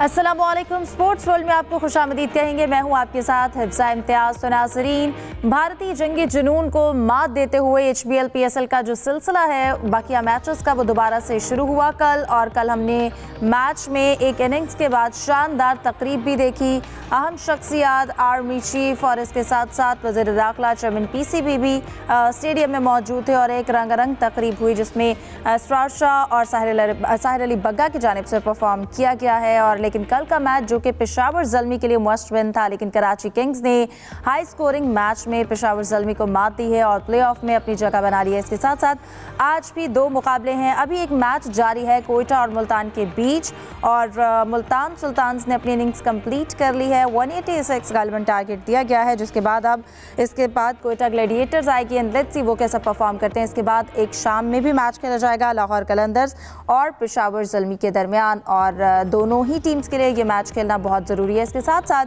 अस्सलामुअलैकुम। Sports world में आपको खुशामदीद कहेंगे। मैं हूं आपके साथ हिफ्ज़ा इम्तियाज़। तो नाज़रीन, भारतीय जंगी जुनून को मात देते हुए HBL PSL का जो सिलसिला है बाकी मैचेस का वो दोबारा से शुरू हुआ कल, और कल हमने मैच में एक इनिंग्स के बाद शानदार तकरीब भी देखी। अहम शख्सियात आर्मी चीफ और इसके साथ साथ वज़ीर दाखिला चेयरमैन PCB भी स्टेडियम में मौजूद थे और एक रंगारंग तकरीब हुई जिसमें इसरार शाह और साहिर अली बग्गा की जानिब से परफॉर्म किया गया है। और लेकिन कल का मैच जो कि पेशावर ज़ल्मी के लिए मस्ट विन था, लेकिन कराची किंग्स ने हाई स्कोरिंग मैच में पेशावर ज़ल्मी को मात दी है और प्लेऑफ में अपनी जगह बना ली है। इसके साथ साथ आज भी दो मुकाबले हैं। अभी एक मैच जारी है कोयटा और मुल्तान के बीच, और मुल्तान सुल्तान्स ने अपनी इनिंग्स कंप्लीट कर ली है। 186 गालिबन टारगेट दिया गया है, जिसके बाद अब इसके बाद कोयटा ग्लैडिएटर्स आएगी एंड लेट्स सी वो कैसा परफॉर्म करते हैं। इसके बाद एक शाम में भी मैच खेला जाएगा लाहौर कलंदर्स और पेशावर ज़ल्मी के दरमियान, और दोनों ही टीम्स के लिए ये मैच खेलना बहुत ज़रूरी है। इसके साथ साथ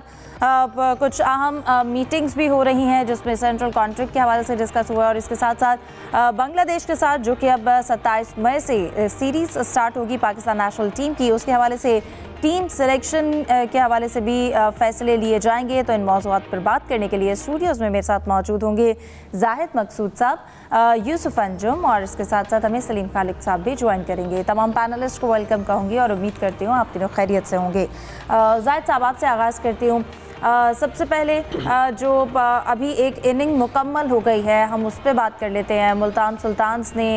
कुछ अहम मीटिंग्स भी हो रही हैं जिसमें सेंट्रल कॉन्ट्रैक्ट के हवाले से डिस्कस हुआ है, और इसके साथ साथ बांग्लादेश के साथ जो कि अब 27 मई से सीरीज़ स्टार्ट होगी पाकिस्तान नेशनल टीम की, उसके हवाले से टीम सिलेक्शन के हवाले से भी फैसले लिए जाएंगे। तो इन मौज़ूआत पर बात करने के लिए स्टूडियोज़ में मेरे साथ मौजूद होंगे जाहिद मकसूद साहब, यूसुफ अंजुम, और इसके साथ साथ हमें सलीम खालिक साहब भी ज्वाइन करेंगे। तमाम पैनलिस्ट को वेलकम कहूँगी और उम्मीद करती हूँ आप तीनों खैरियत से होंगे। जाहिद साहब, आपसे आगाज़ करती हूँ। सबसे पहले जो अभी एक इनिंग मुकम्मल हो गई है, हम उस पर बात कर लेते हैं। मुल्तान सुल्तान्स ने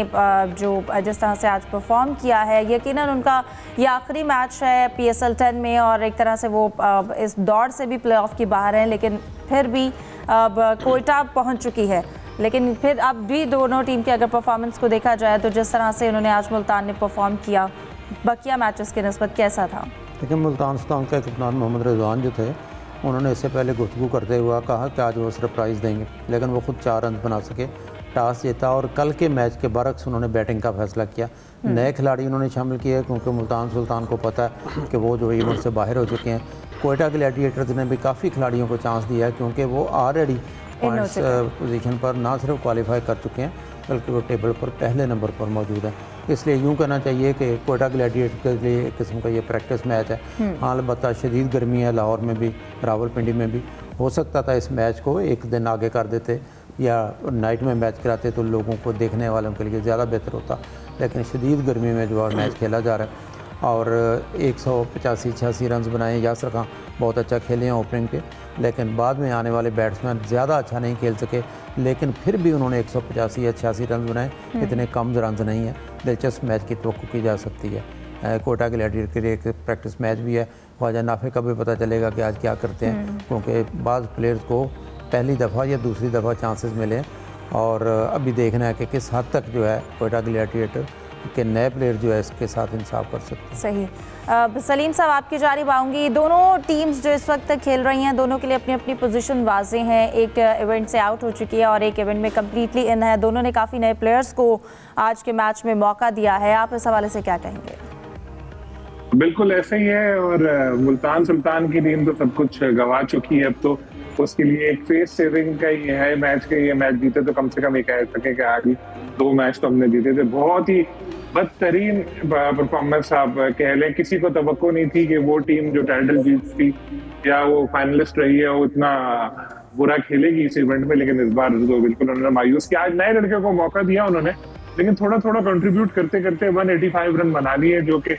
जो जिस तरह से आज परफॉर्म किया है, यकीनन उनका ये आखिरी मैच है PSL 10 में, और एक तरह से वो इस दौड़ से भी प्लेऑफ की बाहर हैं, लेकिन फिर भी अब कोयटा पहुंच चुकी है। लेकिन फिर अब भी दोनों टीम के अगर परफॉर्मेंस को देखा जाए तो जिस तरह से उन्होंने आज मुल्तान ने परफॉर्म किया बकिया मैचेस के निस्बत कैसा था? लेकिन मुल्तान सुल्तान का कप्तान मोहम्मद रिजवान जो थे, उन्होंने इससे पहले गुफ्तगू करते हुए कहा कि आज वो सरप्राइज़ देंगे, लेकिन वो खुद 4 रन बना सके, टॉस जीता, और कल के मैच के बरक्स उन्होंने बैटिंग का फैसला किया। नए खिलाड़ी उन्होंने शामिल किए क्योंकि मुल्तान सुल्तान को पता है कि वो जो इवेंट से बाहर हो चुके हैं। कोयटा ग्लैडिएटर्स ने भी काफ़ी खिलाड़ियों को चांस दिया है क्योंकि वो ऑलरेडी पॉइंट्स पोजीशन पर ना सिर्फ क्वालिफाई कर चुके हैं बल्कि वो टेबल पर पहले नंबर पर मौजूद है। इसलिए यूँ कहना चाहिए कि कोयटा ग्लैडिएटर के लिए एक किस्म का ये प्रैक्टिस मैच है। हाँ, अलबत्ता शदीद गर्मी है लाहौर में भी, रावलपिंडी में भी। हो सकता था इस मैच को एक दिन आगे कर देते या नाइट में मैच कराते तो लोगों को, देखने वालों के लिए ज़्यादा बेहतर होता, लेकिन शदीद गर्मी में जो मैच खेला जा रहा है। और 185-86 रन बनाए। यासर खान बहुत अच्छा खेले हैं ओपनिंग पे, लेकिन बाद में आने वाले बैट्समैन ज़्यादा अच्छा नहीं खेल सके, लेकिन फिर भी उन्होंने 185 या 86 रन बनाए। इतने कम रन नहीं है। दिलचस्प मैच की तवक्को की जा सकती है। कोयटा ग्लैडिएटर के लिए एक प्रैक्टिस मैच भी है। ख्वाजा नाफे का भी पता चलेगा कि आज क्या करते हैं, क्योंकि बाज़ प्लेयर्स को पहली दफ़ा या दूसरी दफ़ा चांसेस मिले, और अभी देखना है कि किस हद तक जो है कोयटा ग्लैडिएटर के नए प्लेयर जो है इसके साथ इंसाफ कर सकते हैं। सही। सलीम साहब, आपकी जानिब आऊँगी। दोनों टीम्स जो इस वक्त तक खेल रही हैं, दोनों के लिए अपनी अपनी पोजीशन वाज़ेह हैं। एक इवेंट से आउट हो चुकी है और एक इवेंट में कम्प्लीटली इन है। दोनों ने काफ़ी नए प्लेयर्स को आज के मैच में मौका दिया है। आप इस हवाले से क्या कहेंगे? बिल्कुल ऐसा ही है, और मुल्तान सुल्तान की टीम तो सब कुछ गंवा चुकी है। अब तो उसके लिए एक फेस सेविंग का ही है मैच के। ये मैच जीते तो कम से कम ये कह सके कि आगे 2 मैच तो हमने जीते थे। बहुत ही बदतरीन परफॉर्मेंस आप कह लें। किसी को तवक्को नहीं थी कि वो टीम जो टाइटल जीतती या वो फाइनलिस्ट रही है वो इतना बुरा खेलेगी इस इवेंट में, लेकिन इस बार तो बिल्कुल उन्होंने मायूस किया। आज नए लड़के को मौका दिया उन्होंने, लेकिन थोड़ा थोड़ा कंट्रीब्यूट करते करते 185 रन बना लिए, जो कि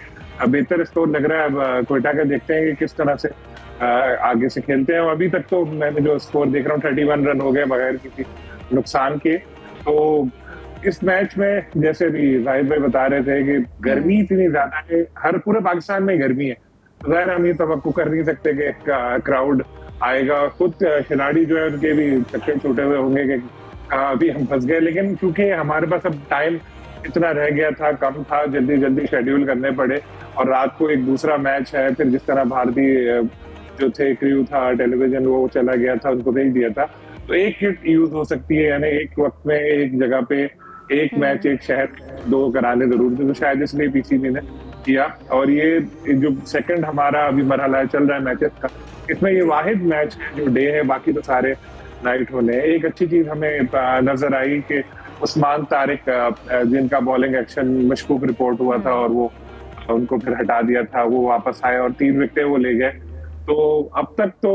बेहतर स्कोर लग रहा है। अब कोयटा का देखते हैं कि किस तरह से आगे से खेलते हैं। अभी तक तो मैंने जो स्कोर देख रहा हूँ 31 रन हो गए बगैर किसी नुकसान के। तो इस मैच में जैसे भी जाहिद भाई बता रहे थे कि गर्मी इतनी ज्यादा है, हर पूरे पाकिस्तान में गर्मी है, तो ज़ाहिर हम ये तवक्को कर नहीं सकते कि क्राउड आएगा। खुद खिलाड़ी जो है उनके भी चक्कर छूटे हुए होंगे कि अभी हम फंस गए, लेकिन क्योंकि हमारे पास अब टाइम इतना रह गया था, कम था, जल्दी जल्दी शेड्यूल करने पड़े, और रात को एक दूसरा मैच है। फिर जिस तरह भारतीय जो थे क्रू था टेलीविजन वो चला गया था, उनको भेज दिया था, तो एक किट यूज हो सकती है, यानी एक वक्त में एक जगह पे एक मैच एक शहर 2 कराने जरूर थे, तो शायद इसलिए PCB ने किया। और ये जो सेकंड हमारा अभी मरहला चल रहा है मैचेस का, इसमें ये वाहिद मैच है जो डे है, बाकी तो सारे नाइट होने हैं। एक अच्छी चीज हमें नजर आई कि उस्मान तारिक जिनका बॉलिंग एक्शन मशकूक रिपोर्ट हुआ था और वो उनको फिर हटा दिया था, वो वापस आए और 3 विकेटें वो ले गए। तो अब तक तो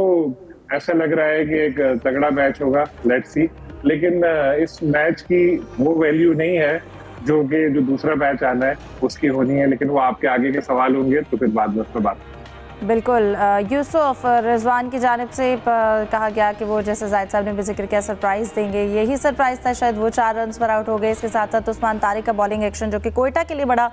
ऐसा लग रहा है कि एक तगड़ा मैच होगा, लेट्स सी। लेकिन इस मैच की वो वैल्यू नहीं है जो दूसरा मैच आना है उसकी होनी है, लेकिन वो आपके आगे के सवाल होंगे तो फिर बाद में उस पर बात। बिल्कुल। यूसुफ, रिजवान की जानिब से कहा गया कि वो, जैसे जाहिद साहब ने भी जिक्र किया, सरप्राइज़ देंगे। यही सरप्राइज़ था शायद, वो 4 रन पर आउट हो गए। इसके साथ साथ उस्मान तारिक का बॉलिंग एक्शन जो कि कोयटा के लिए बड़ा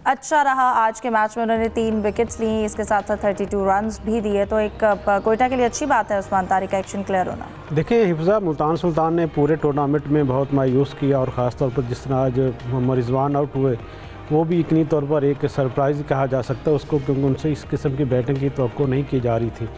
अच्छा रहा, आज के मैच में उन्होंने 3 विकेट्स ली, इसके साथ साथ 32 रन भी दिए। तो एक कोयटा के लिए अच्छी बात है उस्मान तारिक का एक्शन क्लियर होना। देखिए हिफ्ज़ा, मुल्तान सुल्तान ने पूरे टूर्नामेंट में बहुत मायूस किया, और ख़ास तौर पर जिस तरह आज मोहम्मद रिजवान आउट हुए वो भी इतनी तौर पर एक सरप्राइज़ कहा जा सकता है उसको, क्योंकि उनसे इस किस्म की बैटिंग की तवक्को नहीं की जा रही थी।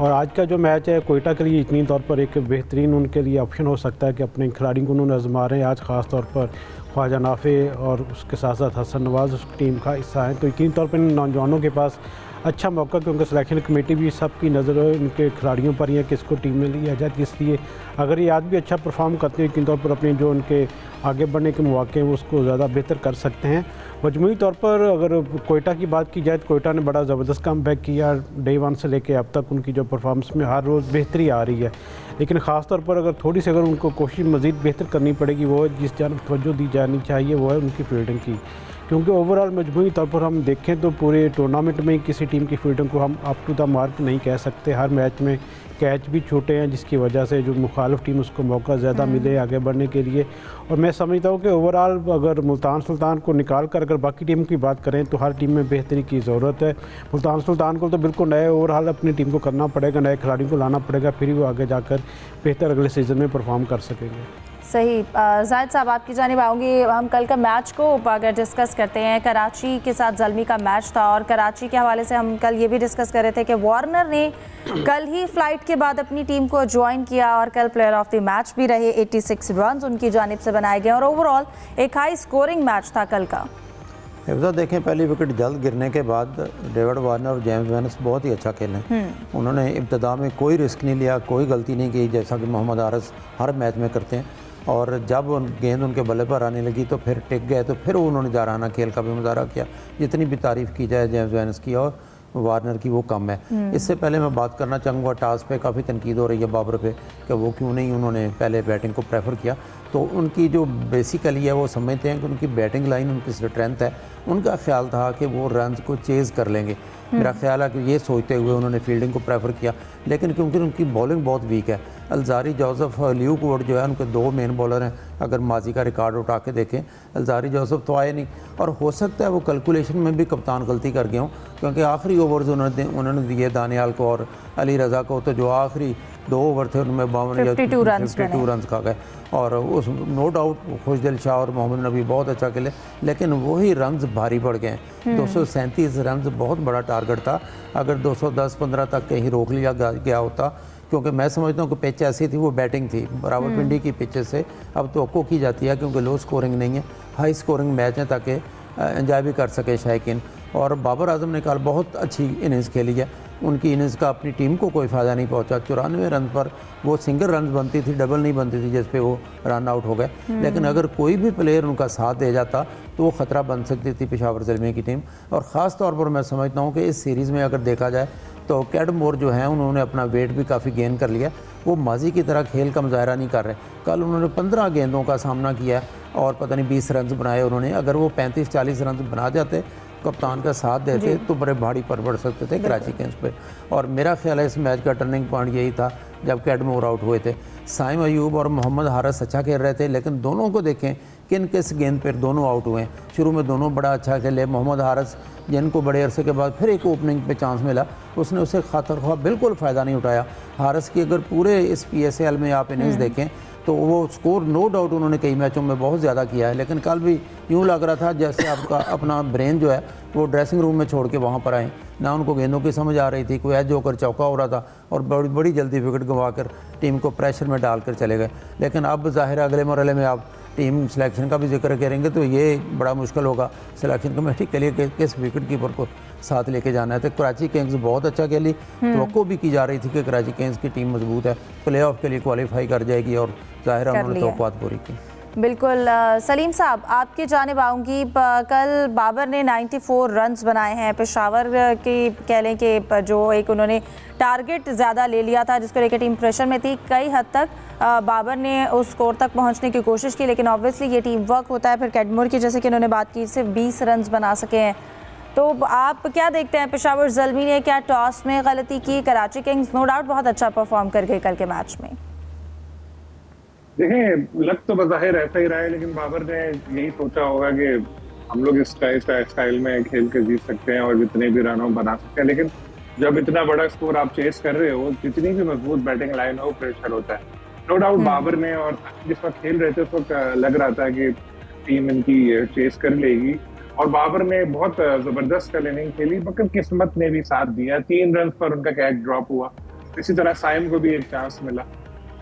और आज का जो मैच है कोयटा के लिए इतनी तौर पर एक बेहतरीन उनके लिए ऑप्शन हो सकता है कि अपने खिलाड़ी को उन्होंने आजमा रहे हैं। आज ख़ास तौर पर ख्वाजा नाफे और उसके साथ साथ हसन नवाज़ उस टीम का हिस्सा है, तो इतनी तौर पर इन नौजवानों के पास अच्छा मौका, क्योंकि सिलेक्शन कमेटी भी सबकी नज़र इनके खिलाड़ियों पर ही है कि इसको टीम में लिया जाए। इसलिए अगर ये आज भी अच्छा परफॉर्म करते हैं, इतनी तौर पर अपने जो उनके आगे बढ़ने के मौके हैं वो उसको ज़्यादा बेहतर कर सकते हैं। मजमूई तौर पर अगर कोयटा की बात की जाए तो कोयटा ने बड़ा ज़बरदस्त कम बैक किया, डे 1 से लेकर अब तक उनकी जो परफॉर्मेंस में हर रोज़ बेहतरी आ रही है। लेकिन ख़ास तौर पर अगर थोड़ी सी अगर उनको कोशिश मज़ीद बेहतर करनी पड़ेगी, वो जिस जानब तवज्जो दी जानी चाहिए वो है उनकी फील्डिंग की, क्योंकि ओवरऑल मजमूई तौर पर हम देखें तो पूरे टूर्नामेंट में किसी टीम की फील्डिंग को हम अप टू द मार्क नहीं कह सकते। हर मैच में कैच भी छूटे हैं, जिसकी वजह से जो मुखालिफ टीम उसको मौका ज़्यादा मिले आगे बढ़ने के लिए। और मैं समझता हूँ कि ओवरऑल अगर मुल्तान सुल्तान को निकाल कर अगर बाकी टीम की बात करें तो हर टीम में बेहतरी की ज़रूरत है। मुल्तान सुल्तान को तो बिल्कुल नए ओवरऑल अपनी टीम को करना पड़ेगा, नए खिलाड़ियों को लाना पड़ेगा, फिर वो आगे जाकर बेहतर अगले सीज़न में परफॉर्म कर सकेंगे। सही। जाहिद साहब, आपकी जानिब आऊँगी। हम कल का मैच को अगर डिस्कस करते हैं, कराची के साथ ज़ल्मी का मैच था, और कराची के हवाले से हम कल ये भी डिस्कस कर रहे थे कि वार्नर ने कल ही फ्लाइट के बाद अपनी टीम को ज्वाइन किया और कल प्लेयर ऑफ द मैच भी रहे। 86 रन उनकी जानिब से बनाए गए और ओवरऑल एक हाई स्कोरिंग मैच था कल का। हिफ्ज़ा, देखें पहली विकेट जल्द गिरने के बाद डेविड वार्नर और जेम्स वेनस बहुत ही अच्छा खेले। उन्होंने इब्तदा में कोई रिस्क नहीं लिया, कोई गलती नहीं की, जैसा कि मोहम्मद हारिस हर मैच में करते हैं। और जब गेंद उनके बल्ले पर आने लगी तो फिर टिक गए, तो फिर उन्होंने जाराना खेल का भी मुजाहरा किया। जितनी भी तारीफ़ की जाए जेम्स वेनस की और वार्नर की वो कम है। इससे पहले मैं बात करना चाहूँगा, टॉस पे काफ़ी तनकीद हो रही है बाबर पे कि वो क्यों नहीं उन्होंने पहले बैटिंग को प्रेफर किया। तो उनकी जो बेसिकली है वो समझते हैं कि उनकी बैटिंग लाइन उनकी स्ट्रेंथ है। उनका ख्याल था कि वो रन को चेज़ कर लेंगे, मेरा ख्याल है कि ये सोचते हुए उन्होंने फील्डिंग को प्रेफर किया। लेकिन क्योंकि उनकी बॉलिंग बहुत वीक है, अलजारी जोसेफ ल्यूक वुड जो है उनके 2 मेन बॉलर हैं। अगर माजी का रिकॉर्ड उठा के देखें, अलजारी जोसेफ तो आए नहीं, और हो सकता है वो कैलकुलेशन में भी कप्तान गलती कर गए हों, क्योंकि आखिरी ओवर्स उन्होंने दिए दानियाल को और अली रज़ा को, तो जो आखिरी 2 ओवर थे उनमें 52 रन खा गए। और उस नो डाउट खुशदिल शाह और मोहम्मद नबी बहुत अच्छा खेले, लेकिन वही रन्स भारी पड़ गए। 237 रन्स बहुत बड़ा टारगेट था, अगर 210-15 तक कहीं रोक लिया गया होता, क्योंकि मैं समझता हूँ कि पिच ऐसी थी, वो बैटिंग थी रावलपिंडी की पिचेस से अब तो की जाती है, क्योंकि लो स्कोरिंग नहीं है, हाई स्कोरिंग मैच है, ताकि एंजॉय भी कर सके शायकीन। और बाबर आजम ने कल बहुत अच्छी इनिंग्स खेली है, उनकी इनिंग्स का अपनी टीम को कोई फ़ायदा नहीं पहुंचा। 94 रन पर वो सिंगल रन बनती थी, डबल नहीं बनती थी, जिस पे वो रन आउट हो गए। लेकिन अगर कोई भी प्लेयर उनका साथ दे जाता तो वो ख़तरा बन सकती थी पेशावर ज़ल्मी की टीम। और ख़ास तौर पर मैं समझता हूँ कि इस सीरीज़ में अगर देखा जाए तो कैडमोर जो हैं उन्होंने अपना वेट भी काफ़ी गेन कर लिया, वो माजी की तरह खेल का मुजाहरा नहीं कर रहे। कल उन्होंने 15 गेंदों का सामना किया और पता नहीं 20 रन बनाए उन्होंने। अगर वो 35-40 रन बना जाते, कप्तान का साथ देते, तो बड़े भारी पर बढ़ सकते थे कराची किंग्स पे। और मेरा ख्याल है इस मैच का टर्निंग पॉइंट यही था जब कैडमोर आउट हुए थे। साइम अयूब और मोहम्मद हारिस अच्छा खेल रहे थे, लेकिन दोनों को देखें किस गेंद पर दोनों आउट हुए। शुरू में दोनों बड़ा अच्छा खेले। मोहम्मद हारिस जिनको बड़े अरसे के बाद फिर एक ओपनिंग पे चांस मिला, उसने उसे खातर बिल्कुल फ़ायदा नहीं उठाया। हारिस की अगर पूरे इस PSL में आप इनिंग्स देखें तो वो स्कोर नो डाउट उन्होंने कई मैचों में बहुत ज़्यादा किया है, लेकिन कल भी यूँ लग रहा था जैसे आपका अपना ब्रेन जो है वो ड्रेसिंग रूम में छोड़ के वहाँ पर आए। ना उनको गेंदों की समझ आ रही थी, कोई एज होकर चौका हो रहा था और बड़ी जल्दी विकेट गंवा कर टीम को प्रेशर में डालकर चले गए। लेकिन अब ज़ाहिर अगले मरहले में आप टीम सिलेक्शन का भी जिक्र करेंगे तो ये बड़ा मुश्किल होगा सिलेक्शन कमेटी के लिए किस विकेट कीपर को साथ लेके जाना है। तो कराची किंग्स बहुत अच्छा खेली, तो भी की जा रही थी कि कराची किंग्स की टीम मजबूत है, प्लेऑफ के लिए क्वालिफाई कर जाएगी और ज़ाहिर उन्होंने तवक्कुआत पूरी की। बिल्कुल सलीम साहब, आपकी जानिब आऊँगी। कल बाबर ने 94 रन्स बनाए हैं। पेशावर की कह लें कि जो एक उन्होंने टारगेट ज़्यादा ले लिया था जिसको लेकर टीम प्रेशर में थी, कई हद तक बाबर ने उस स्कोर तक पहुंचने की कोशिश की, लेकिन ऑब्वियसली ये टीम वर्क होता है। फिर कैडमोर की जैसे कि उन्होंने बात की, सिर्फ 20 रन्स बना सके हैं। तो आप क्या देखते हैं, पेशावर ज़ल्मी ने क्या टॉस में गलती की? कराची किंग्स नो डाउट बहुत अच्छा परफॉर्म कर गई कल के मैच में। देखें, लग तो बज़ाहिर ऐसा ही रहा है, लेकिन बाबर ने यही सोचा होगा कि हम लोग इस स्टाइल में खेल के जीत सकते हैं और जितने भी रन बना सकते हैं। लेकिन जब इतना बड़ा स्कोर आप चेस कर रहे हो, जितनी भी मजबूत बैटिंग लाइन हो, प्रेशर होता है। नो डाउट बाबर ने और जिस वक्त खेल रहे थे उस वक्त लग रहा था कि टीम इनकी चेस कर लेगी, और बाबर ने बहुत जबरदस्त कल इनिंग खेली, मगर किस्मत ने भी साथ दिया। 3 रन पर उनका कैच ड्रॉप हुआ। इसी तरह साइम को भी एक चांस मिला,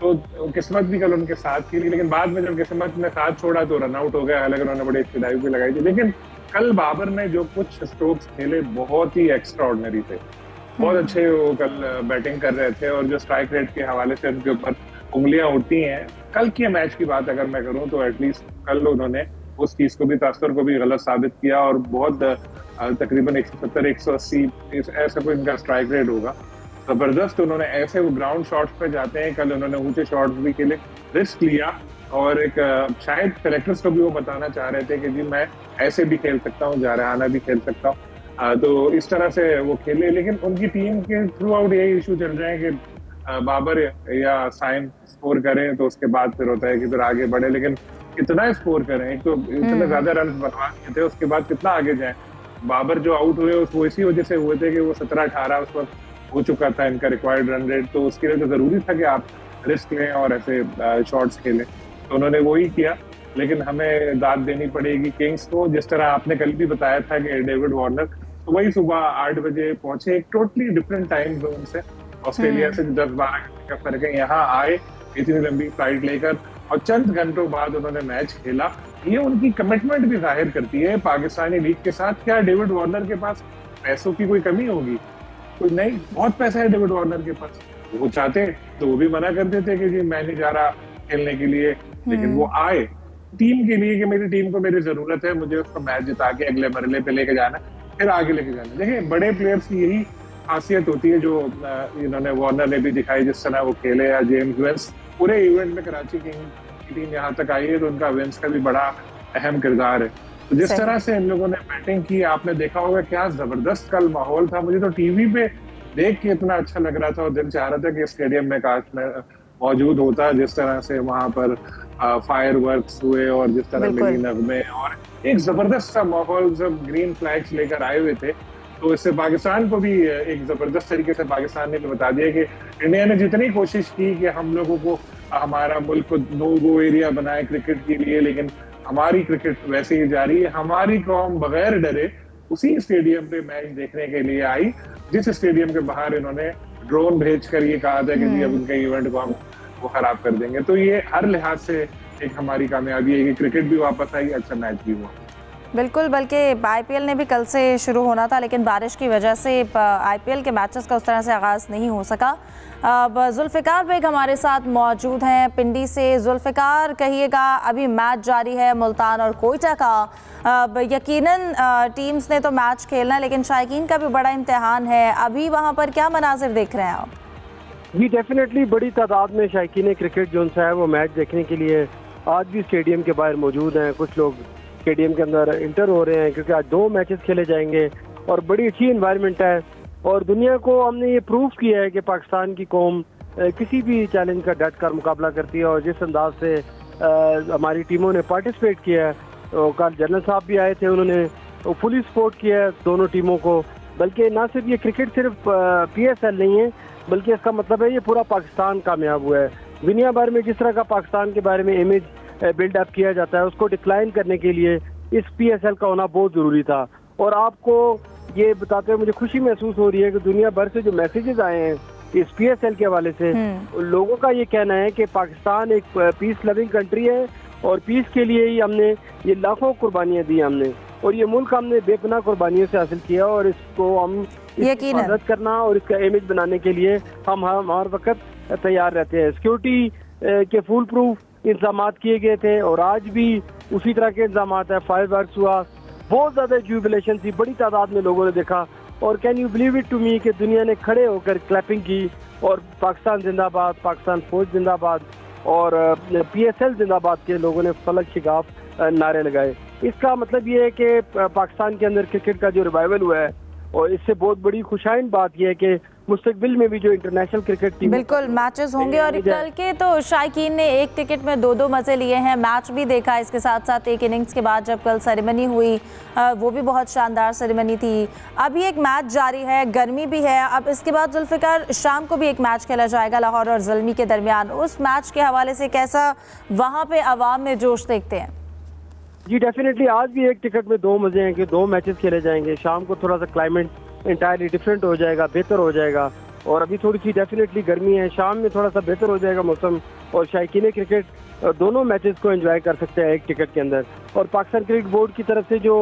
तो किस्मत भी कल उनके साथ खेली, लेकिन बाद में जब किस्मत ने साथ छोड़ा तो रन आउट हो गया। हालांकि उन्होंने बड़ी अच्छी डाइव भी लगाई थी, लेकिन कल बाबर ने जो कुछ स्ट्रोक्स खेले बहुत ही एक्स्ट्रा ऑर्डिनरी थे। बहुत अच्छे वो कल बैटिंग कर रहे थे, और जो स्ट्राइक रेट के हवाले से उनके ऊपर उंगलियां उठती हैं। कल के मैच की बात अगर मैं करूं तो एटलीस्ट कल उन्होंने उस चीज को भी, तासर को भी गलत साबित किया, और बहुत तकरीबन 170-180 ऐसा कोई इनका स्ट्राइक रेट होगा। जबरदस्त उन्होंने ऐसे वो ग्राउंड शॉट्स पे जाते हैं। कल उन्होंने ऊंचे शॉट्स भी खेले, रिस्क लिया, और एक शायद सेलेक्टर्स को भी वो बताना चाह रहे थे कि जी मैं ऐसे भी खेल सकता हूँ, जारहाना भी खेल सकता हूँ। तो इस तरह से वो खेले, लेकिन उनकी टीम के थ्रू आउट यही इशू चल रहे हैं कि बाबर या साइम स्कोर करें तो उसके बाद फिर होता है कि फिर आगे बढ़े, लेकिन कितना स्कोर करें? एक तो इतने ज्यादा रन बनवा दिए थे, उसके बाद कितना आगे जाए? बाबर जो आउट हुए वो इसी वजह से हुए थे कि वो 17-18 उस वक्त हो चुका था इनका रिक्वायर्ड रन रेट, तो उसके लिए तो जरूरी था कि आप रिस्क लें और ऐसे शॉट्स खेलें, तो उन्होंने वो ही किया। लेकिन हमें दाद देनी पड़ेगी किंग्स को, जिस तरह आपने कल भी बताया था कि डेविड वार्नर तो वही सुबह 8 बजे पहुंचे, एक टोटली डिफरेंट टाइम जोन से, ऑस्ट्रेलिया से 10-12 घंटे का फर्क है, यहाँ आए इतनी लंबी फ्लाइट लेकर, और चंद घंटों बाद उन्होंने मैच खेला। ये उनकी कमिटमेंट भी जाहिर करती है पाकिस्तानी लीग के साथ। क्या डेविड वार्नर के पास पैसों की कोई कमी होगी? कोई नहीं, बहुत पैसा है डेविड वार्नर के पास। वो चाहते तो वो भी मना कर देते कि जी मैं नहीं जा रहा खेलने के लिए, लेकिन वो आए टीम के लिए कि मेरी टीम को मेरी जरूरत है, मुझे उसको मैच जिता के अगले मरहले पे लेके जाना, फिर आगे लेके जाना। देखिए, बड़े प्लेयर्स की यही खासियत होती है जो इन्होंने वार्नर ने भी दिखाई, जिस तरह वो खेले, या जेम्स विंस पूरे इवेंट में कराची किंग्स की टीम यहाँ तक आई है, तो उनका विंस का भी बड़ा अहम किरदार है। तो जिस तरह से इन लोगों ने बैटिंग की, आपने देखा होगा क्या जबरदस्त कल माहौल था। मुझे तो टीवी पे देख के इतना अच्छा लग रहा था, और दिल चाह रहा था कि स्टेडियम में काश में मौजूद होता। जिस तरह से वहां पर फायर वर्क्स हुए, और जिस तरह मिली नगमे, और एक जबरदस्त सा माहौल, जब ग्रीन फ्लैग्स लेकर आए हुए थे, तो इससे पाकिस्तान को भी एक जबरदस्त तरीके से पाकिस्तान ने भी बता दिया कि इंडिया ने जितनी कोशिश की कि हम लोगों को, हमारा मुल्क को नो गो एरिया बनाए क्रिकेट के लिए, लेकिन हमारी क्रिकेट वैसे ही जारी है। हमारी कौम बगैर डरे उसी स्टेडियम पे मैच देखने के लिए आई, जिस स्टेडियम के बाहर इन्होंने ड्रोन भेजकर ये कहा था कि जी अब उनके इवेंट को हम वो खराब कर देंगे। तो ये हर लिहाज से एक हमारी कामयाबी है कि क्रिकेट भी वापस आई, अच्छा मैच भी हुआ। बिल्कुल, बल्कि आईपीएल ने भी कल से शुरू होना था, लेकिन बारिश की वजह से आईपीएल के मैचेस का उस तरह से आगाज़ नहीं हो सका। अब जुल्फ़िकार बेग हमारे साथ मौजूद हैं पिंडी से। जुल्फ़िकार, कहिएगा, अभी मैच जारी है मुल्तान और कोयटा का। अब यकीनन टीम्स ने तो मैच खेलना है, लेकिन शायकीन का भी बड़ा इम्तिहान है। अभी वहाँ पर क्या मनाजिर देख रहे हैं आप? जी, डेफिनेटली बड़ी तादाद में शायकीन क्रिकेट जो है वो मैच देखने के लिए आज भी स्टेडियम के बाहर मौजूद हैं। कुछ लोग स्टेडियम के अंदर इंटर हो रहे हैं, क्योंकि आज 2 मैचेस खेले जाएंगे और बड़ी अच्छी एनवायरनमेंट है। और दुनिया को हमने ये प्रूफ किया है कि पाकिस्तान की कौम किसी भी चैलेंज का डट कर मुकाबला करती है, और जिस अंदाज से हमारी टीमों ने पार्टिसिपेट किया है। तो कल जनरल साहब भी आए थे, उन्होंने फुली सपोर्ट किया है दोनों टीमों को। बल्कि ना सिर्फ ये क्रिकेट सिर्फ PSL नहीं है, बल्कि इसका मतलब है ये पूरा पाकिस्तान कामयाब हुआ है। दुनिया भर में जिस तरह का पाकिस्तान के बारे में इमेज बिल्डअप किया जाता है, उसको डिक्लाइन करने के लिए इस PSL का होना बहुत ज़रूरी था। और आपको ये बताते हुए मुझे खुशी महसूस हो रही है कि दुनिया भर से जो मैसेजेस आए हैं इस PSL के हवाले से, लोगों का ये कहना है कि पाकिस्तान एक पीस लविंग कंट्री है, और पीस के लिए ही हमने ये लाखों कुर्बानियाँ दी हमने, और ये मुल्क हमने बेपनाह कुर्बानियों से हासिल किया, और इसको हम हिफाजत करना और इसका इमेज बनाने के लिए हम हर वक्त तैयार रहते हैं। सिक्योरिटी के फुल प्रूफ इंतजाम किए गए थे और आज भी उसी तरह के इंतजाम है। फायरवर्क्स हुआ, बहुत ज़्यादा जुबिलेशन थी, बड़ी तादाद में लोगों ने देखा। और can you believe it to me कि दुनिया ने खड़े होकर क्लैपिंग की और पाकिस्तान जिंदाबाद, पाकिस्तान फौज जिंदाबाद और PSL जिंदाबाद के लोगों ने फलक शिगाफ नारे लगाए। इसका मतलब ये है कि पाकिस्तान के अंदर क्रिकेट का जो रिवाइवल हुआ है, और इससे बहुत बड़ी खुशाइन बात यह है कि मुस्तकबिल में भी जो इंटरनेशनल क्रिकेट टीम बिल्कुल मैचेस होंगे। और कल के तो शायकीन ने एक टिकट में दो मजे लिए हैं, मैच भी देखा, इसके साथ साथ एक इनिंग्स के बाद जब कल सेरेमनी हुई वो भी बहुत शानदार सेरेमनी थी। अभी एक मैच जारी है, गर्मी भी है, अब इसके बाद जुल्फ़िकार शाम को भी एक मैच खेला जाएगा लाहौर और ज़ल्मी के दरमियान। उस मैच के हवाले से कैसा वहाँ पे अवाम में जोश देखते हैं? जी डेफिनेटली आज भी एक टिकट में दो मजे हैं कि दो मैचेस खेले जाएंगे। शाम को थोड़ा सा क्लाइमेट इंटायरली डिफरेंट हो जाएगा, बेहतर हो जाएगा। और अभी थोड़ी सी डेफिनेटली गर्मी है, शाम में थोड़ा सा बेहतर हो जाएगा मौसम और शायकीन क्रिकेट दोनों मैचेस को एंजॉय कर सकते हैं एक टिकट के अंदर। और पाकिस्तान क्रिकेट बोर्ड की तरफ से जो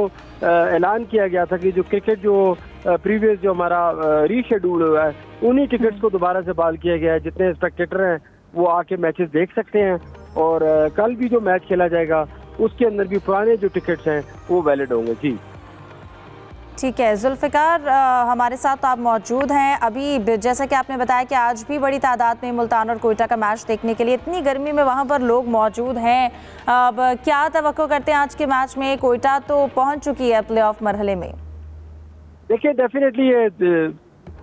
ऐलान किया गया था कि जो क्रिकेट जो प्रीवियस जो हमारा रीशेड्यूल हुआ है उन्हीं टिकट्स को दोबारा से बहाल किया गया है। जितने स्पेक्टेटर हैं वो आके मैचेस देख सकते हैं और कल भी जो मैच खेला जाएगा उसके अंदर भी पुराने जो टिकट्स हैं वो वैलिड होंगे। जी ठीक है जुल्फ़िकार, हमारे साथ आप मौजूद हैं। अभी जैसा कि आपने बताया कि आज भी बड़ी तादाद में मुल्तान और कोयटा का मैच देखने के लिए, इतनी गर्मी में वहां पर लोग मौजूद हैं, अब क्या तवक्को करते हैं आज के मैच में? कोयटा तो पहुंच चुकी है प्लेऑफ मरहले में। देखिए डेफिनेटली ये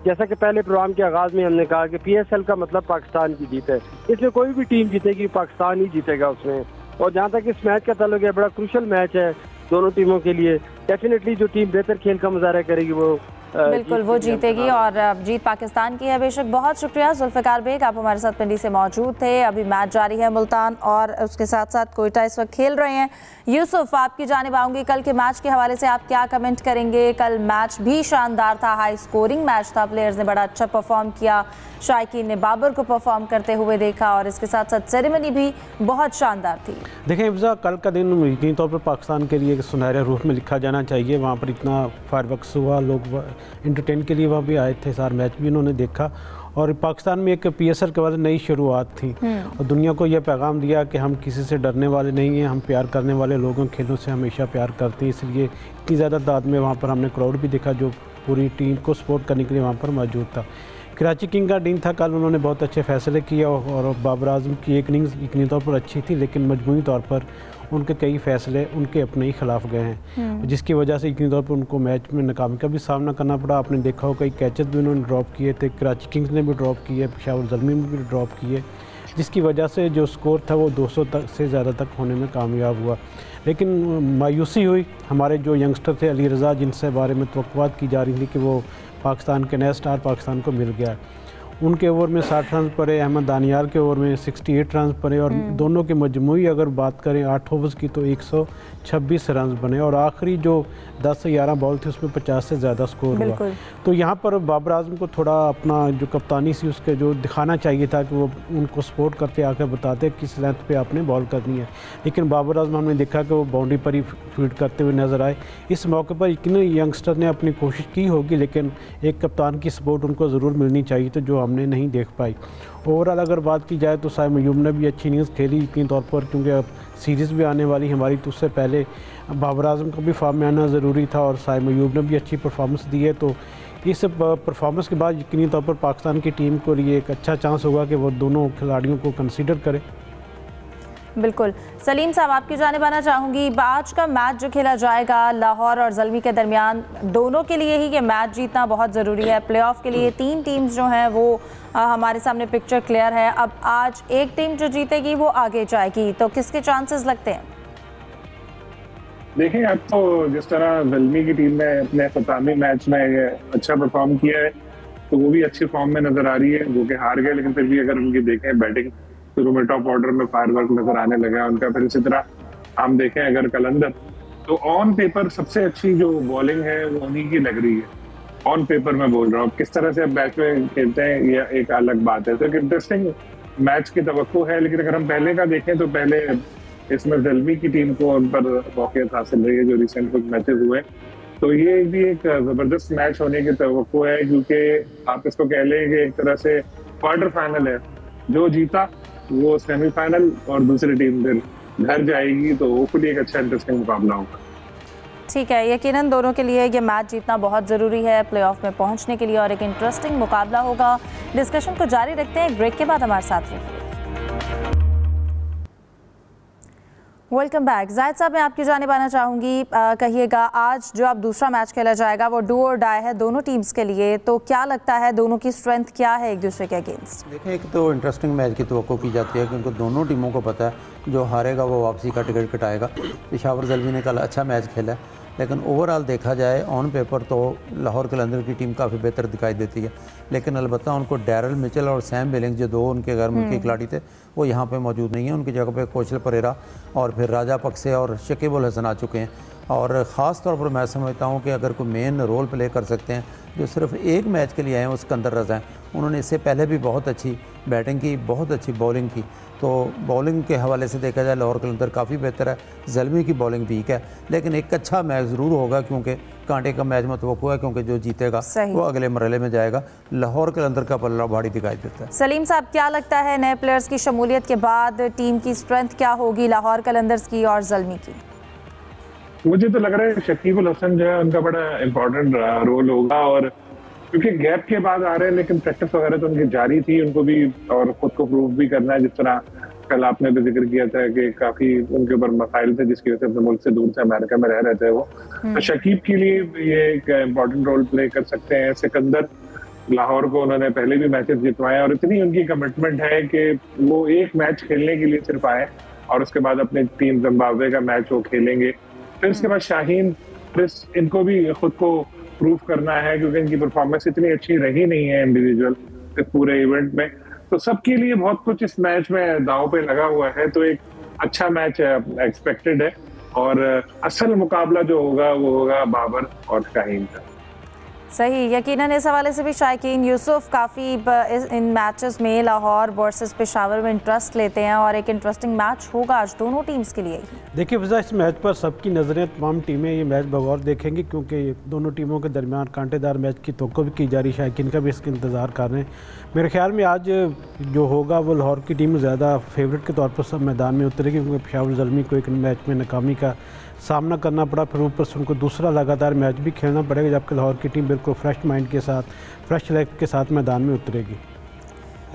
जैसा कि पहले प्रोग्राम के आगाज में हमने कहा कि PSL का मतलब पाकिस्तान की जीत है। इसमें कोई भी टीम जीतेगी पाकिस्तान ही जीतेगा उसमें। और जहाँ तक इस मैच का ताल्लुक है, बड़ा क्रूशल मैच है दोनों टीमों के लिए। डेफिनेटली जो टीम बेहतर खेल का मुजाहरा करेगी वो बिल्कुल वो जीतेगी और जीत पाकिस्तान की है बेशक। बहुत शुक्रिया जुल्फ़िकार बेग, आप हमारे साथ पिंडी से मौजूद थे। अभी मैच जारी है, मुल्तान और उसके साथ साथ कोयटा इस वक्त खेल रहे हैं। यूसुफ, आपकी जानिब आऊंगी, कल के मैच के हवाले से आप क्या कमेंट करेंगे? कल मैच भी शानदार था, हाई स्कोरिंग मैच था, प्लेयर्स ने बड़ा अच्छा परफॉर्म किया, शायकीन ने बाबर को परफॉर्म करते हुए देखा और इसके साथ साथ सेरेमनी भी बहुत शानदार थी। देखें इब्जा, कल का दिन यकीनी तौर पर पाकिस्तान के लिए एक सुनहरे रूप में लिखा जाना चाहिए। वहाँ पर इतना फायरवर्क्स हुआ, लोग एंटरटेन के लिए वहाँ भी आए थे, सारा मैच भी उन्होंने देखा। और पाकिस्तान में एक PSL के बाद नई शुरुआत थी और दुनिया को यह पैगाम दिया कि हम किसी से डरने वाले नहीं हैं, हम प्यार करने वाले लोगों, खेलों से हमेशा प्यार करते हैं। इसलिए इतनी ज़्यादा तादाद में वहाँ पर हमने क्राउड भी देखा जो पूरी टीम को सपोर्ट करने के लिए वहाँ पर मौजूद था। कराची किंग का दिन था कल, उन्होंने बहुत अच्छे फैसले किए और बाबर आजम की एक इनिंग्स यकीनी तौर पर अच्छी थी, लेकिन मजमूई तौर पर उनके कई फैसले उनके अपने ही खिलाफ गए हैं, जिसकी वजह से यकीनी तौर पर उनको मैच में नाकामी का भी सामना करना पड़ा। आपने देखा हो कई कैचेस भी उन्होंने ड्रॉप किए थे, कराची किंग्स ने भी ड्रॉप किए, पेशावर ज़ल्मी में भी ड्रॉप किए, जिसकी वजह से जो स्कोर था वो 200 तक से ज़्यादा तक होने में कामयाब हुआ। लेकिन मायूसी हुई, हमारे जो यंगस्टर थे अली रज़ा, जिनसे बारे में तवक्कुआत की जा रही थी कि वो पाकिस्तान के नए स्टार पाकिस्तान को मिल गया, उनके ओवर में 60 रन पड़े, अहमद दानियाल के ओवर में 68 रन पड़े और दोनों के मजमूई अगर बात करें 8 ओवर्स की तो 126 रन बने और आखिरी जो 10 से 11 बॉल थी उसमें 50 से ज़्यादा स्कोर हुआ। तो यहाँ पर बाबर आजम को थोड़ा अपना जो कप्तानी सी उसके जो दिखाना चाहिए था कि वो उनको सपोर्ट करते आकर बताते किस लेंथ पे आपने बॉल करनी है, लेकिन बाबर आजम हमने देखा कि वो बाउंड्री पर ही फील्ड करते हुए नज़र आए। इस मौके पर इतने यंगस्टर ने अपनी कोशिश की होगी, लेकिन एक कप्तान की सपोर्ट उनको ज़रूर मिलनी चाहिए, तो जो हमने नहीं देख पाई। ओवरऑल अगर बात की जाए तो साइम अयूब ने भी अच्छी इनिंग्स खेली यकीनी तौर पर, क्योंकि अब सीरीज़ भी आने वाली हमारी, तो उससे पहले बाबर आजम को भी फॉर्म में आना ज़रूरी था और साइम अयूब ने भी अच्छी परफॉर्मेंस दी है। तो इस परफॉर्मेंस के बाद यकीनी तौर पर पाकिस्तान की टीम को लिए एक अच्छा चांस होगा कि वो दोनों खिलाड़ियों को कंसीडर करे। बिल्कुल। सलीम साहब, आपकी जानिब आना चाहूँगी, आज का मैच जो खेला जाएगा लाहौर और ज़ल्मी के दरमियान, दोनों के लिए ही ये मैच जीतना बहुत ज़रूरी है। प्लेऑफ के लिए 3 टीम्स जो हैं वो हमारे सामने पिक्चर क्लियर है। अब आज एक टीम जो जीतेगी वो आगे जाएगी, तो किसके चांसेस लगते हैं? देखिए, अब तो जिस तरह ज़ल्मी की टीम ने अपने खिताबी मैच में अच्छा परफॉर्म किया है तो वो भी अच्छी फॉर्म में नजर आ रही है, वो कि हार गए लेकिन फिर भी अगर उनकी देखें बैटिंग शुरू में टॉप ऑर्डर में फायरवर्क नजर आने लगा उनका। फिर इसी तरह हम देखें अगर कलंदर, तो ऑन पेपर सबसे अच्छी जो बॉलिंग है वो उन्हीं की लग रही है, ऑन पेपर मैं बोल रहा हूँ। किस तरह से अब मैच में खेलते हैं ये एक अलग बात है, तो एक इंटरेस्टिंग मैच की तवक्को है। लेकिन अगर हम पहले का देखें तो पहले इसमें ज़ल्मी की टीम को उन पर मौक़ियत हासिल रही है जो रिसेंट कुछ मैचेस हुए, तो ये भी एक जबरदस्त मैच होने की तवक्को है, क्योंकि आप इसको कह लें कि एक तरह से क्वार्टर फाइनल है, जो जीता वो सेमीफाइनल और दूसरी टीम फिर घर जाएगी, तो होपफुली एक अच्छा इंटरेस्टिंग मुकाबला होगा। ठीक है, यकीनन दोनों के लिए ये मैच जीतना बहुत ज़रूरी है प्लेऑफ में पहुंचने के लिए और एक इंटरेस्टिंग मुकाबला होगा। डिस्कशन को जारी रखते हैं, ब्रेक के बाद हमारे साथ रहिए। Welcome back. जाहिद साहब, मैं आपकी जानिब आना चाहूँगी, कहिएगा आज जो अब दूसरा मैच खेला जाएगा वो डू और डाई है दोनों टीम्स के लिए, तो क्या लगता है दोनों की स्ट्रेंथ क्या है एक दूसरे के अगेंस्ट? देखिए, एक तो इंटरेस्टिंग मैच की तवक्को की जाती है क्योंकि दोनों टीमों को पता है जो हारेगा वो वापसी का टिकट कटाएगा। पेशावर ज़ल्मी ने कल अच्छा मैच खेला है, लेकिन ओवरऑल देखा जाए ऑन पेपर तो लाहौर कलंदर की टीम काफ़ी बेहतर दिखाई देती है, लेकिन अलबत्ता उनको डैरल मिचेल और सैम बिलिंग्स जो दो उनके गैर मुल्की खिलाड़ी थे वो यहाँ पे मौजूद नहीं है। उनकी जगह पे कोचल परेरा और फिर राजा पक्से और शकीब उल हसन आ चुके हैं। और ख़ास तौर पर मैं समझता हूँ कि अगर कोई मेन रोल प्ले कर सकते हैं जो सिर्फ एक मैच के लिए आए हैं वो सिकंदर रज़ा हैं। उन्होंने इससे पहले भी बहुत अच्छी बैटिंग की, बहुत अच्छी बॉलिंग की, तो बॉलिंग के हवाले से देखा जाए लाहौर कलंदर काफ़ी बेहतर है। ज़ल्मी की बॉलिंग वीक है, लेकिन एक अच्छा मैच ज़रूर होगा क्योंकि कांटे का मैच मतवक्को है क्योंकि जो जीतेगा वो अगले मरहले में जाएगा। लाहौर कलंदर का पल्ला भारी दिखाई देता है। सलीम साहब, क्या लगता है नए प्लेयर्स की शमूलियत के बाद टीम की स्ट्रेंथ क्या होगी लाहौर कलंदर्स की और ज़ल्मी की? मुझे तो लग रहा है शकीब उल हसन जो है उनका बड़ा इंपॉर्टेंट रोल होगा, और क्योंकि गैप के बाद आ रहे हैं लेकिन प्रैक्टिस वगैरह तो उनकी जारी थी, उनको भी और खुद को प्रूव भी करना है। जिस तरह कल आपने भी जिक्र किया था कि काफी उनके ऊपर मसाइल थे जिसकी वजह से अपने मुल्क से दूर से अमेरिका में रह रहे थे वो, तो शकीब के लिए ये एक इम्पोर्टेंट रोल प्ले कर सकते हैं। सिकंदर, लाहौर को उन्होंने पहले भी मैचेस जितवाए और इतनी उनकी कमिटमेंट है कि वो एक मैच खेलने के लिए सिर्फ आए और उसके बाद अपनी टीम जिम्बाब्वे का मैच वो खेलेंगे। फिर उसके बाद शाहीन, क्रिस, इनको भी खुद को प्रूव करना है क्योंकि इनकी परफॉर्मेंस इतनी अच्छी रही नहीं है इंडिविजुअल इस पूरे इवेंट में, तो सबके लिए बहुत कुछ इस मैच में दांव पे लगा हुआ है। तो एक अच्छा मैच एक्सपेक्टेड है और असल मुकाबला जो होगा वो होगा बाबर और शाहीन का। सही, यकीनन इस हवाले से भी शायकीन यूसुफ काफ़ी इन मैचेस में लाहौर वर्सेस पेशावर में इंटरेस्ट लेते हैं और एक इंटरेस्टिंग मैच होगा आज दोनों टीम्स के लिए। देखिए फिजा, इस मैच पर सबकी नज़रें, तमाम टीमें ये मैच बगौर देखेंगी क्योंकि दोनों टीमों के दरमियान कांटेदार मैच की तवक्को भी की जा रही है। शायकीन का भी इसका इंतज़ार कर रहे हैं। मेरे ख्याल में आज जो होगा वो लाहौर की टीम ज़्यादा फेवरेट के तौर पर सब मैदान में उतरेगी क्योंकि पेशावर ज़ल्मी को एक मैच में नाकामी का सामना करना पड़ा, फिर ऊपर से उनको दूसरा लगातार मैच भी खेलना पड़ेगा, जबकि लाहौर की टीम बिल्कुल फ्रेश माइंड के साथ, फ्रेश लेग के साथ मैदान में उतरेगी।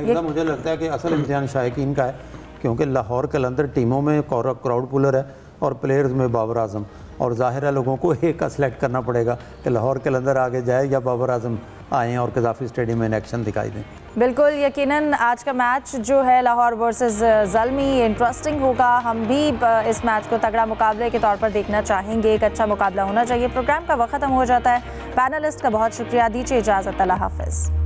एकदम मुझे लगता है कि असल इम्तिहान शायकीन का है क्योंकि लाहौर कलंदर टीमों में क्राउड पुलर है और प्लेयर्स में बाबर आजम, और ज़ाहिर है लोगों को एक का सिलेक्ट करना पड़ेगा कि लाहौर कलंदर आगे जाए या बाबर आजम आएँ और कज़ाफ़ी स्टेडियम में इन एक्शन दिखाई दें। बिल्कुल, यकीनन आज का मैच जो है लाहौर वर्सेस ज़ल्मी इंटरेस्टिंग होगा। हम भी इस मैच को तगड़ा मुकाबले के तौर पर देखना चाहेंगे, एक अच्छा मुकाबला होना चाहिए। प्रोग्राम का वक्त ख़त्म हो जाता है। पैनलिस्ट का बहुत शुक्रिया, दीजिए इजाज़त, अल्लाह हाफ़िज़।